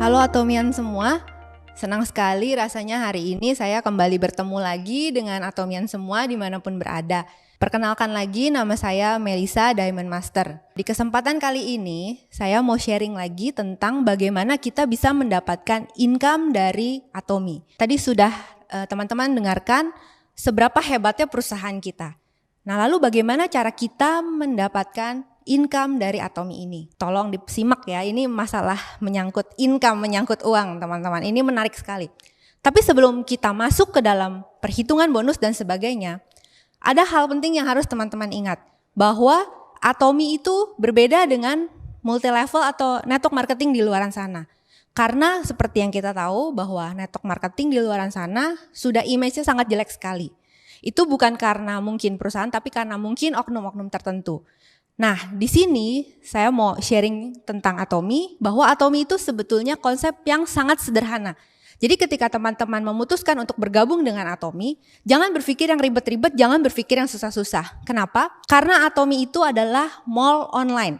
Halo Atomian semua, senang sekali rasanya hari ini saya kembali bertemu lagi dengan Atomian semua dimanapun berada. Perkenalkan lagi, nama saya Melisa Diamond Master. Di kesempatan kali ini, saya mau sharing lagi tentang bagaimana kita bisa mendapatkan income dari Atomi. Tadi sudah teman-teman dengarkan seberapa hebatnya perusahaan kita. Nah, lalu bagaimana cara kita mendapatkan income dari Atomi ini? Tolong disimak ya, ini masalah menyangkut income, menyangkut uang teman-teman. Ini menarik sekali. Tapi sebelum kita masuk ke dalam perhitungan bonus dan sebagainya, ada hal penting yang harus teman-teman ingat. Bahwa Atomi itu berbeda dengan multi level atau network marketing di luaran sana. Karena seperti yang kita tahu bahwa network marketing di luaran sana sudah image-nya sangat jelek sekali. Itu bukan karena mungkin perusahaan, tapi karena mungkin oknum-oknum tertentu. Nah, di sini saya mau sharing tentang Atomi, bahwa Atomi itu sebetulnya konsep yang sangat sederhana. Jadi ketika teman-teman memutuskan untuk bergabung dengan Atomi, jangan berpikir yang ribet-ribet, jangan berpikir yang susah-susah. Kenapa? Karena Atomi itu adalah mall online.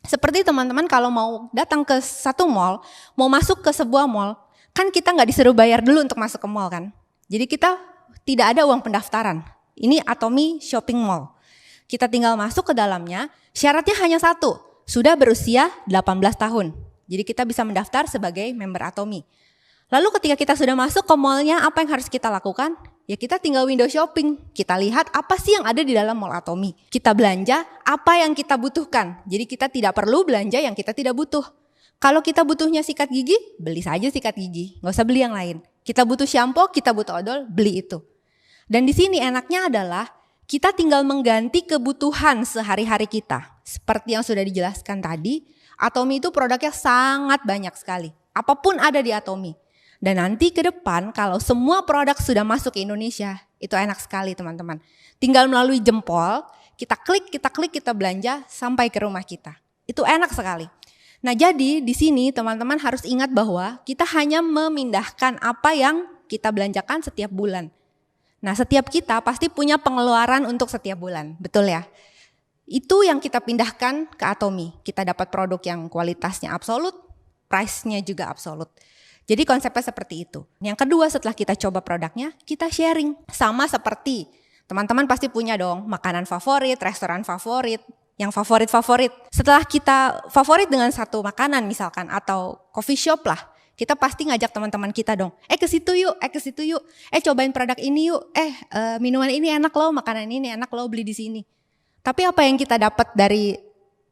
Seperti teman-teman kalau mau datang ke satu mall, mau masuk ke sebuah mall, kan kita nggak disuruh bayar dulu untuk masuk ke mall kan? Jadi kita tidak ada uang pendaftaran. Ini Atomi Shopping Mall. Kita tinggal masuk ke dalamnya, syaratnya hanya satu, sudah berusia 18 tahun. Jadi kita bisa mendaftar sebagai member Atomi. Lalu ketika kita sudah masuk ke mallnya, apa yang harus kita lakukan? Ya kita tinggal window shopping, kita lihat apa sih yang ada di dalam mall Atomi. Kita belanja apa yang kita butuhkan, jadi kita tidak perlu belanja yang kita tidak butuh. Kalau kita butuhnya sikat gigi, beli saja sikat gigi, nggak usah beli yang lain. Kita butuh shampoo, kita butuh odol, beli itu. Dan di sini enaknya adalah kita tinggal mengganti kebutuhan sehari-hari kita. Seperti yang sudah dijelaskan tadi, Atomi itu produknya sangat banyak sekali. Apapun ada di Atomi. Dan nanti ke depan kalau semua produk sudah masuk ke Indonesia, itu enak sekali teman-teman. Tinggal melalui jempol, kita klik, kita belanja sampai ke rumah kita. Itu enak sekali. Nah jadi di sini teman-teman harus ingat bahwa kita hanya memindahkan apa yang kita belanjakan setiap bulan. Nah setiap kita pasti punya pengeluaran untuk setiap bulan, betul ya? Itu yang kita pindahkan ke Atomi. Kita dapat produk yang kualitasnya absolut, price-nya juga absolut. Jadi konsepnya seperti itu. Yang kedua setelah kita coba produknya, kita sharing. Sama seperti teman-teman pasti punya dong makanan favorit, restoran favorit, yang favorit-favorit. Setelah kita favorit dengan satu makanan misalkan atau coffee shop lah, kita pasti ngajak teman-teman kita dong. Ke situ yuk, ke situ yuk. Cobain produk ini yuk. Minuman ini enak loh, makanan ini enak loh, beli di sini. Tapi apa yang kita dapat dari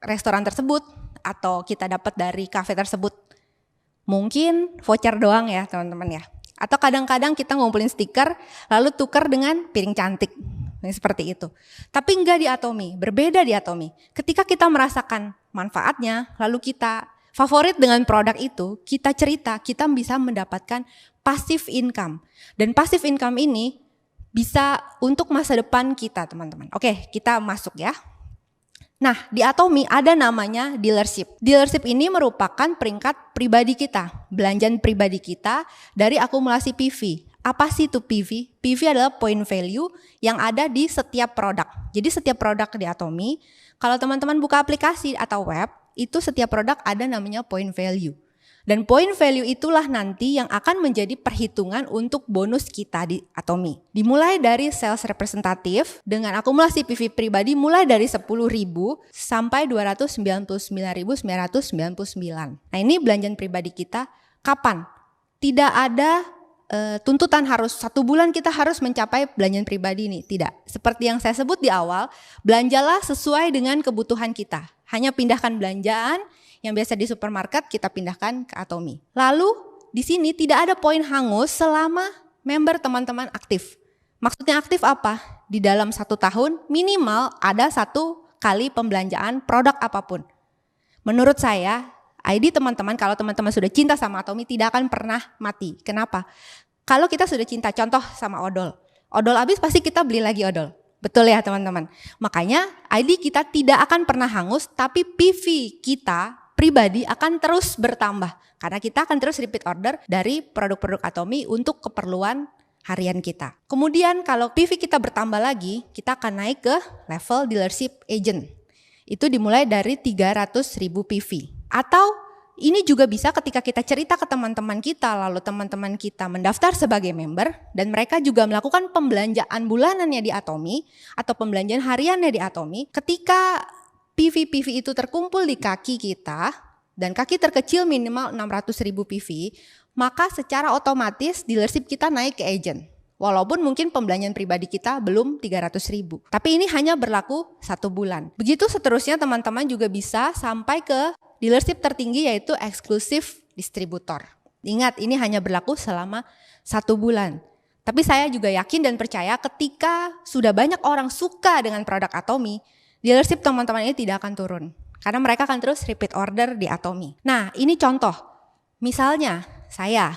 restoran tersebut atau kita dapat dari kafe tersebut? Mungkin voucher doang ya teman-teman ya. Atau kadang-kadang kita ngumpulin stiker lalu tukar dengan piring cantik. Seperti itu. Tapi enggak di Atomi, berbeda di Atomi. Ketika kita merasakan manfaatnya, lalu kita favorit dengan produk itu, kita cerita, kita bisa mendapatkan passive income. Dan passive income ini bisa untuk masa depan kita teman-teman. Oke, kita masuk ya. Nah, di Atomi ada namanya dealership. Dealership ini merupakan peringkat pribadi kita, belanjaan pribadi kita dari akumulasi PV. Apa sih itu PV? PV adalah point value yang ada di setiap produk. Jadi setiap produk di Atomi, kalau teman-teman buka aplikasi atau web, itu setiap produk ada namanya point value. Dan point value itulah nanti yang akan menjadi perhitungan untuk bonus kita di Atomi. Dimulai dari sales representatif dengan akumulasi PV pribadi mulai dari 10.000 sampai 299.999. Nah ini belanjaan pribadi kita kapan? Tidak ada tuntutan harus 1 bulan kita harus mencapai belanjaan pribadi ini. Tidak. Seperti yang saya sebut di awal, belanjalah sesuai dengan kebutuhan kita. Hanya pindahkan belanjaan yang biasa di supermarket kita pindahkan ke Atomi. Lalu di sini tidak ada poin hangus selama member teman-teman aktif. Maksudnya aktif apa? Di dalam 1 tahun minimal ada 1 kali pembelanjaan produk apapun. Menurut saya, ID teman-teman kalau teman-teman sudah cinta sama Atomi tidak akan pernah mati. Kenapa? Kalau kita sudah cinta, contoh sama odol. Odol habis pasti kita beli lagi odol. Betul ya teman-teman? Makanya ID kita tidak akan pernah hangus, tapi PV kita pribadi akan terus bertambah. Karena kita akan terus repeat order dari produk-produk Atomi untuk keperluan harian kita. Kemudian kalau PV kita bertambah lagi, kita akan naik ke level dealership agent. Itu dimulai dari 300.000 PV. Atau Ini juga bisa ketika kita cerita ke teman-teman kita, lalu teman-teman kita mendaftar sebagai member, dan mereka juga melakukan pembelanjaan bulanannya di Atomi, atau pembelanjaan hariannya di Atomi. Ketika PV-PV itu terkumpul di kaki kita, dan kaki terkecil minimal 600.000 PV, maka secara otomatis dealership kita naik ke agent. Walaupun mungkin pembelanjaan pribadi kita belum 300.000. Tapi ini hanya berlaku 1 bulan. Begitu seterusnya teman-teman juga bisa sampai ke dealership tertinggi, yaitu eksklusif distributor. Ingat, ini hanya berlaku selama 1 bulan. Tapi saya juga yakin dan percaya ketika sudah banyak orang suka dengan produk Atomi, dealership teman-teman ini tidak akan turun. Karena mereka akan terus repeat order di Atomi. Nah, ini contoh. Misalnya saya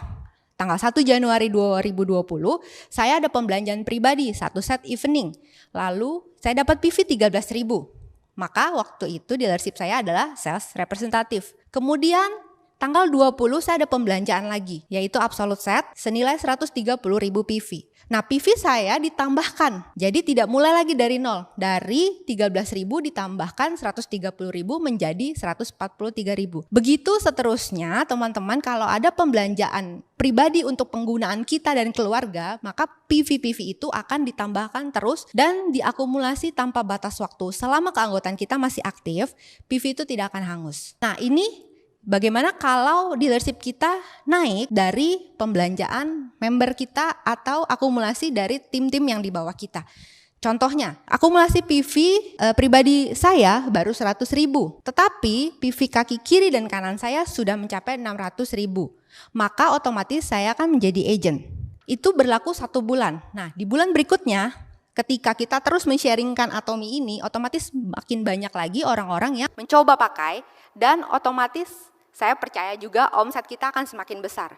tanggal 1 Januari 2020, saya ada pembelanjaan pribadi 1 set evening. Lalu saya dapat PV 13.000. Maka waktu itu dealership saya adalah sales representative. Kemudian tanggal 20 saya ada pembelanjaan lagi, yaitu absolute set senilai 130.000 PV. Nah, PV saya ditambahkan, jadi tidak mulai lagi dari nol. Dari 13.000 ditambahkan 130.000 menjadi 143.000. Begitu seterusnya teman-teman, kalau ada pembelanjaan pribadi untuk penggunaan kita dan keluarga, maka PV-PV itu akan ditambahkan terus dan diakumulasi tanpa batas waktu. Selama keanggotaan kita masih aktif, PV itu tidak akan hangus. Nah, ini bagaimana kalau dealership kita naik dari pembelanjaan member kita atau akumulasi dari tim-tim yang di bawah kita. Contohnya, akumulasi PV pribadi saya baru 100.000, tetapi PV kaki kiri dan kanan saya sudah mencapai 600.000. Maka otomatis saya akan menjadi agent. Itu berlaku 1 bulan. Nah, di bulan berikutnya, ketika kita terus men-sharingkan Atomi ini, otomatis makin banyak lagi orang-orang yang mencoba pakai, dan otomatis saya percaya juga omset kita akan semakin besar.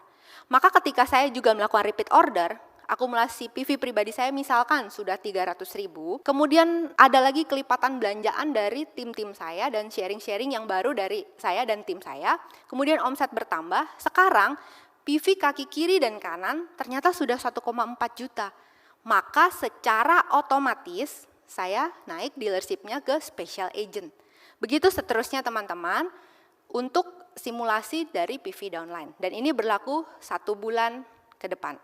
Maka ketika saya juga melakukan repeat order, akumulasi PV pribadi saya misalkan sudah 300.000, kemudian ada lagi kelipatan belanjaan dari tim-tim saya dan sharing-sharing yang baru dari saya dan tim saya, kemudian omset bertambah, sekarang PV kaki kiri dan kanan ternyata sudah 1,4 juta. Maka secara otomatis saya naik dealershipnya ke special agent. Begitu seterusnya teman-teman untuk simulasi dari PV downline. Dan ini berlaku 1 bulan ke depan.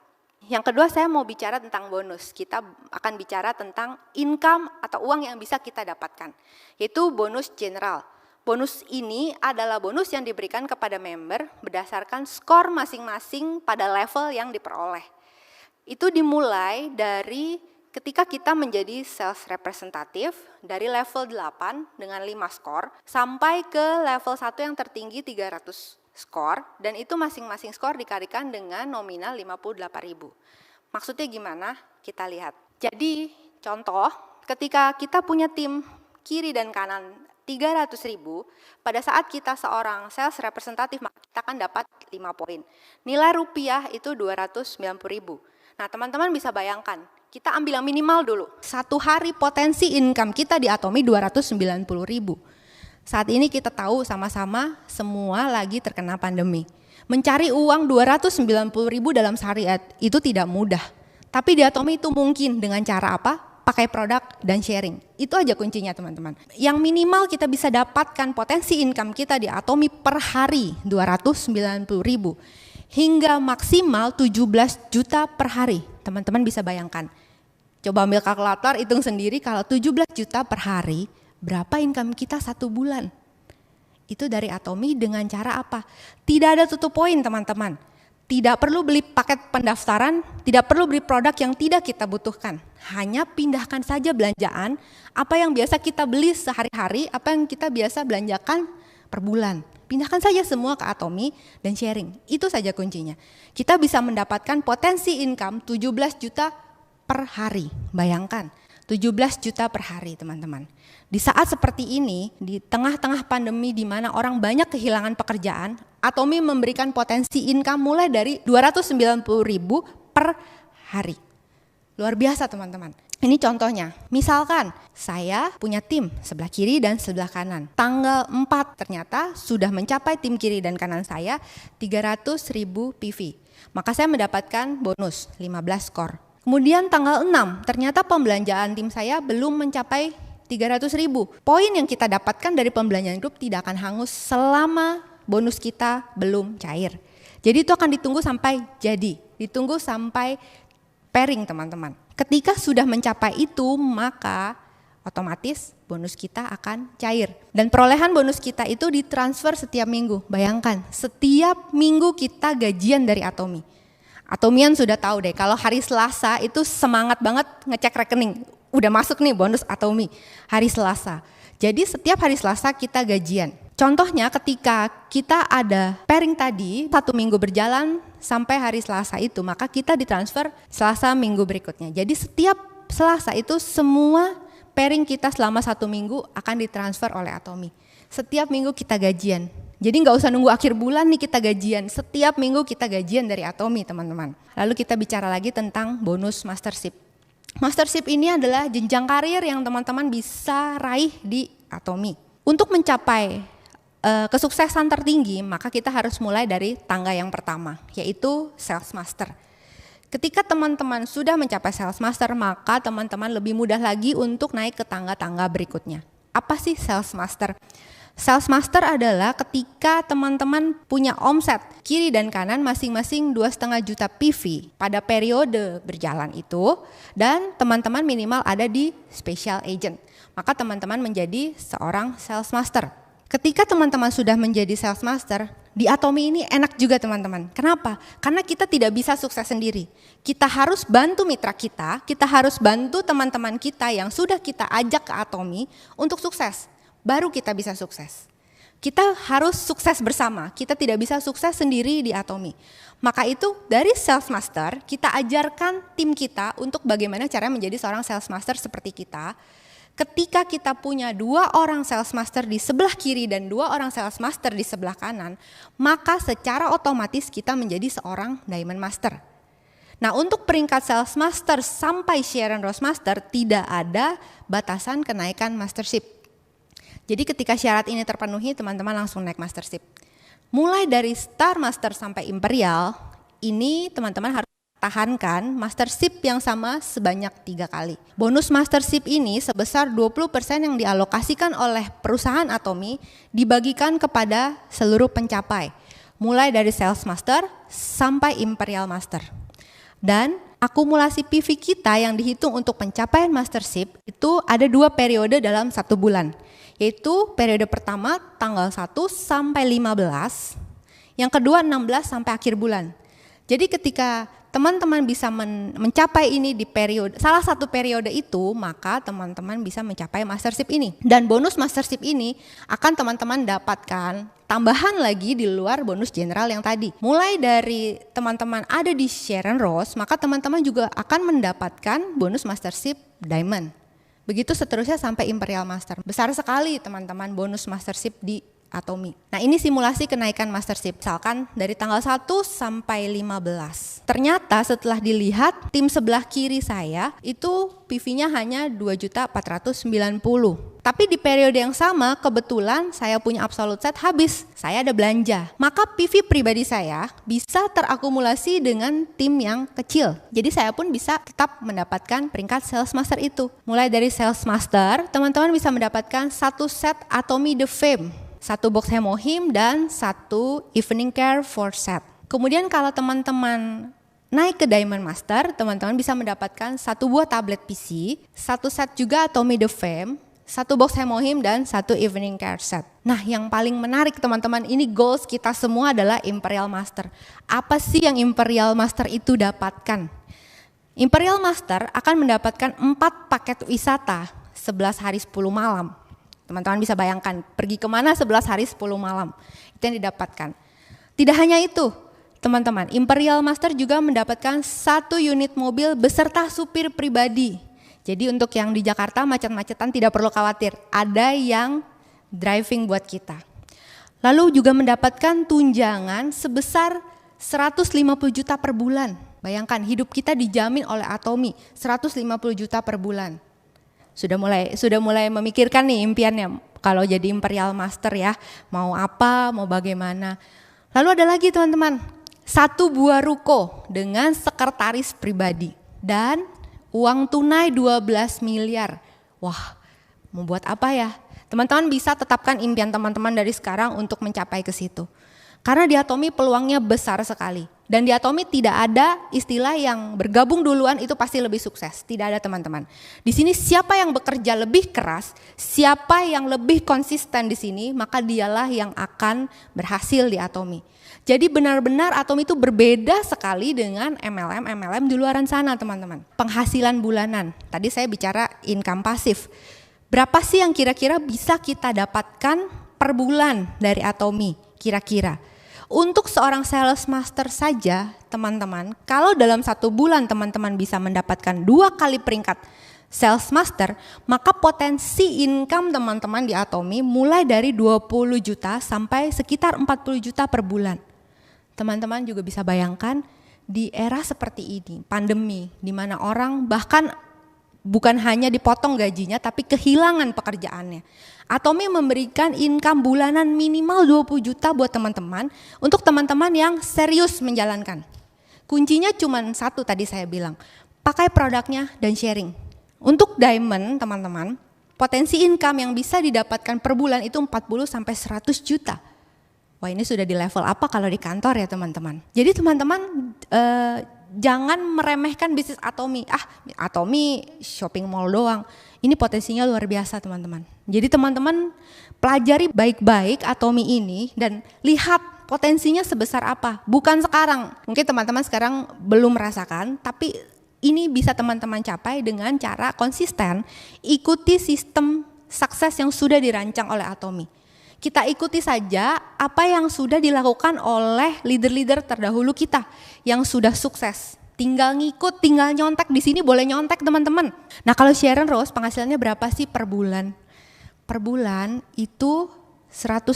Yang kedua, saya mau bicara tentang bonus. Kita akan bicara tentang income atau uang yang bisa kita dapatkan, yaitu bonus general. Bonus ini adalah bonus yang diberikan kepada member berdasarkan skor masing-masing pada level yang diperoleh. Itu dimulai dari ketika kita menjadi sales representative dari level 8 dengan 5 skor sampai ke level 1 yang tertinggi 300 skor, dan itu masing-masing skor dikalikan dengan nominal 58.000. Maksudnya gimana? Kita lihat. Jadi contoh, ketika kita punya tim kiri dan kanan 300.000, pada saat kita seorang sales representative maka kita akan dapat 5 poin. Nilai rupiah itu 290.000. Nah, teman-teman bisa bayangkan, kita ambil yang minimal dulu. 1 hari potensi income kita di Atomi 290.000. Saat ini kita tahu sama-sama semua lagi terkena pandemi. Mencari uang 290.000 dalam sehari itu tidak mudah. Tapi di Atomi itu mungkin dengan cara apa? Pakai produk dan sharing. Itu aja kuncinya teman-teman. Yang minimal kita bisa dapatkan potensi income kita di Atomi per hari 290.000. Hingga maksimal 17 juta per hari. Teman-teman bisa bayangkan. Coba ambil kalkulator, hitung sendiri kalau 17 juta per hari, berapa income kita 1 bulan? Itu dari Atomi dengan cara apa? Tidak ada tutup poin teman-teman. Tidak perlu beli paket pendaftaran, tidak perlu beli produk yang tidak kita butuhkan. Hanya pindahkan saja belanjaan, apa yang biasa kita beli sehari-hari, apa yang kita biasa belanjakan per bulan. Pindahkan saja semua ke Atomi dan sharing. Itu saja kuncinya. Kita bisa mendapatkan potensi income 17 juta per hari. Bayangkan, 17 juta per hari teman-teman. Di saat seperti ini, di tengah-tengah pandemi di mana orang banyak kehilangan pekerjaan, Atomi memberikan potensi income mulai dari 290.000 per hari. Luar biasa teman-teman. Ini contohnya, misalkan saya punya tim sebelah kiri dan sebelah kanan. Tanggal 4 ternyata sudah mencapai tim kiri dan kanan saya 300.000 PV. Maka saya mendapatkan bonus 15 skor. Kemudian tanggal 6 ternyata pembelanjaan tim saya belum mencapai 300.000. Poin yang kita dapatkan dari pembelanjaan grup tidak akan hangus selama bonus kita belum cair. Jadi itu akan ditunggu sampai jadi, ditunggu sampai pairing teman-teman. Ketika sudah mencapai itu, maka otomatis bonus kita akan cair. Dan perolehan bonus kita itu ditransfer setiap minggu. Bayangkan, setiap minggu kita gajian dari Atomi. Atomian sudah tahu deh, kalau hari Selasa itu semangat banget ngecek rekening. Udah masuk nih bonus Atomi, hari Selasa. Jadi setiap hari Selasa kita gajian. Contohnya ketika kita ada pairing tadi, 1 minggu berjalan sampai hari Selasa itu, maka kita ditransfer Selasa minggu berikutnya. Jadi setiap Selasa itu semua pairing kita selama 1 minggu akan ditransfer oleh Atomi. Setiap minggu kita gajian. Jadi nggak usah nunggu akhir bulan nih kita gajian. Setiap minggu kita gajian dari Atomi teman-teman. Lalu kita bicara lagi tentang bonus mastership. Mastership ini adalah jenjang karir yang teman-teman bisa raih di Atomi. Untuk mencapai kesuksesan tertinggi, maka kita harus mulai dari tangga yang pertama, yaitu sales master. Ketika teman-teman sudah mencapai sales master, maka teman-teman lebih mudah lagi untuk naik ke tangga-tangga berikutnya. Apa sih sales master? Sales master adalah ketika teman-teman punya omset kiri dan kanan masing-masing 2,5 juta PV pada periode berjalan itu, dan teman-teman minimal ada di special agent. Maka teman-teman menjadi seorang sales master. Ketika teman-teman sudah menjadi sales master, di Atomi ini enak juga teman-teman. Kenapa? Karena kita tidak bisa sukses sendiri. Kita harus bantu mitra kita harus bantu teman-teman kita yang sudah kita ajak ke Atomi untuk sukses. Baru kita bisa sukses. Kita harus sukses bersama, kita tidak bisa sukses sendiri di Atomi. Maka itu dari sales master, kita ajarkan tim kita untuk bagaimana cara menjadi seorang sales master seperti kita. Ketika kita punya 2 orang sales master di sebelah kiri dan 2 orang sales master di sebelah kanan, maka secara otomatis kita menjadi seorang Diamond Master. Nah, untuk peringkat sales master sampai Sharon Rose Master tidak ada batasan kenaikan mastership. Jadi ketika syarat ini terpenuhi, teman-teman langsung naik mastership. Mulai dari Star Master sampai Imperial, ini teman-teman harus tahankan mastership yang sama sebanyak 3 kali. Bonus mastership ini sebesar 20% yang dialokasikan oleh perusahaan Atomi dibagikan kepada seluruh pencapai, mulai dari sales master sampai imperial master. Dan akumulasi PV kita yang dihitung untuk pencapaian mastership itu ada 2 periode dalam 1 bulan, yaitu periode pertama tanggal 1 sampai 15, yang kedua 16 sampai akhir bulan. Jadi ketika teman-teman bisa mencapai ini di salah satu periode itu, maka teman-teman bisa mencapai mastership ini. Dan bonus mastership ini akan teman-teman dapatkan tambahan lagi di luar bonus general yang tadi. Mulai dari teman-teman ada di Sharon Rose, maka teman-teman juga akan mendapatkan bonus mastership Diamond. Begitu seterusnya sampai Imperial Master. Besar sekali teman-teman bonus mastership di Atomi. Nah, ini simulasi kenaikan mastership, misalkan dari tanggal 1 sampai 15. Ternyata setelah dilihat tim sebelah kiri saya itu PV-nya hanya 2.490. Tapi di periode yang sama kebetulan saya punya absolute set habis, saya ada belanja. Maka PV pribadi saya bisa terakumulasi dengan tim yang kecil. Jadi saya pun bisa tetap mendapatkan peringkat sales master itu. Mulai dari sales master, teman-teman bisa mendapatkan 1 set Atomi The Fame, 1 box Hemohim, dan 1 evening care for set. Kemudian kalau teman-teman naik ke Diamond Master, teman-teman bisa mendapatkan 1 buah tablet PC, 1 set juga Atomi The Fame, 1 box Hemohim, dan 1 evening care set. Nah, yang paling menarik teman-teman, ini goals kita semua adalah Imperial Master. Apa sih yang Imperial Master itu dapatkan? Imperial Master akan mendapatkan 4 paket wisata 11 hari 10 malam. Teman-teman bisa bayangkan pergi kemana 11 hari 10 malam, itu yang didapatkan. Tidak hanya itu teman-teman, Imperial Master juga mendapatkan 1 unit mobil beserta supir pribadi. Jadi untuk yang di Jakarta macet-macetan tidak perlu khawatir, ada yang driving buat kita. Lalu juga mendapatkan tunjangan sebesar 150 juta per bulan. Bayangkan hidup kita dijamin oleh Atomi, 150 juta per bulan. Sudah mulai memikirkan nih impiannya kalau jadi Imperial Master ya, mau apa, mau bagaimana. Lalu ada lagi teman-teman, 1 buah ruko dengan sekretaris pribadi dan uang tunai 12 miliar. Wah, mau buat apa ya? Teman-teman bisa tetapkan impian teman-teman dari sekarang untuk mencapai ke situ. Karena di Atomi peluangnya besar sekali. Dan di Atomi tidak ada istilah yang bergabung duluan itu pasti lebih sukses. Tidak ada teman-teman. Di sini siapa yang bekerja lebih keras, siapa yang lebih konsisten di sini, maka dialah yang akan berhasil di Atomi. Jadi benar-benar Atomi itu berbeda sekali dengan MLM di luaran sana teman-teman. Penghasilan bulanan, tadi saya bicara income pasif. Berapa sih yang kira-kira bisa kita dapatkan per bulan dari Atomi kira-kira? Untuk seorang sales master saja teman-teman, kalau dalam 1 bulan teman-teman bisa mendapatkan 2 kali peringkat sales master, maka potensi income teman-teman di Atomi mulai dari 20 juta sampai sekitar 40 juta per bulan. Teman-teman juga bisa bayangkan di era seperti ini, pandemi, di mana orang bahkan bukan hanya dipotong gajinya tapi kehilangan pekerjaannya. Atomi memberikan income bulanan minimal 20 juta buat teman-teman untuk teman-teman yang serius menjalankan. Kuncinya cuma satu tadi saya bilang, pakai produknya dan sharing. Untuk diamond teman-teman, potensi income yang bisa didapatkan per bulan itu 40 sampai 100 juta. Wah, ini sudah di level apa kalau di kantor ya teman-teman. Jadi teman-teman jangan meremehkan bisnis Atomi. Atomi shopping mall doang. Ini potensinya luar biasa teman-teman. Jadi teman-teman pelajari baik-baik Atomi ini dan lihat potensinya sebesar apa. Bukan sekarang, mungkin teman-teman sekarang belum merasakan, tapi ini bisa teman-teman capai dengan cara konsisten ikuti sistem sukses yang sudah dirancang oleh Atomi. Kita ikuti saja apa yang sudah dilakukan oleh leader-leader terdahulu kita yang sudah sukses. Tinggal ngikut, tinggal nyontek, di sini boleh nyontek teman-teman. Nah kalau Sharon Rose penghasilannya berapa sih per bulan? Per bulan itu 150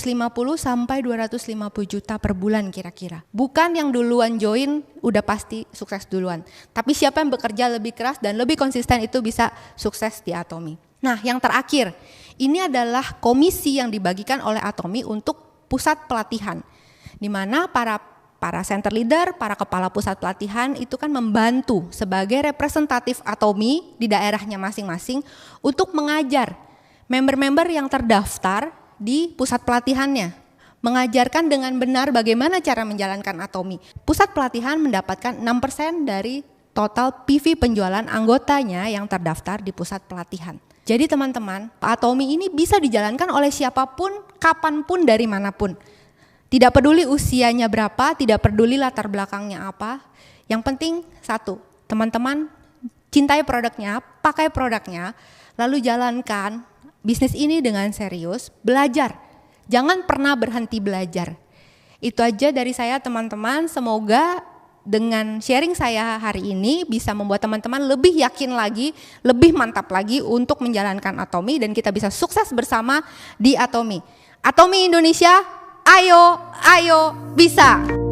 sampai 250 juta per bulan kira-kira. Bukan yang duluan join udah pasti sukses duluan. Tapi siapa yang bekerja lebih keras dan lebih konsisten itu bisa sukses di Atomi. Nah yang terakhir, ini adalah komisi yang dibagikan oleh Atomi untuk pusat pelatihan. Di mana para center leader, para kepala pusat pelatihan itu kan membantu sebagai representatif Atomi di daerahnya masing-masing untuk mengajar member-member yang terdaftar di pusat pelatihannya. Mengajarkan dengan benar bagaimana cara menjalankan Atomi. Pusat pelatihan mendapatkan 6% dari total PV penjualan anggotanya yang terdaftar di pusat pelatihan. Jadi teman-teman, Atomi ini bisa dijalankan oleh siapapun, kapanpun, dari manapun. Tidak peduli usianya berapa, tidak peduli latar belakangnya apa. Yang penting satu, teman-teman cintai produknya, pakai produknya, lalu jalankan bisnis ini dengan serius, belajar. Jangan pernah berhenti belajar. Itu aja dari saya teman-teman, semoga dengan sharing saya hari ini bisa membuat teman-teman lebih yakin lagi, lebih mantap lagi untuk menjalankan Atomi dan kita bisa sukses bersama di Atomi. Atomi Indonesia, ayo bisa.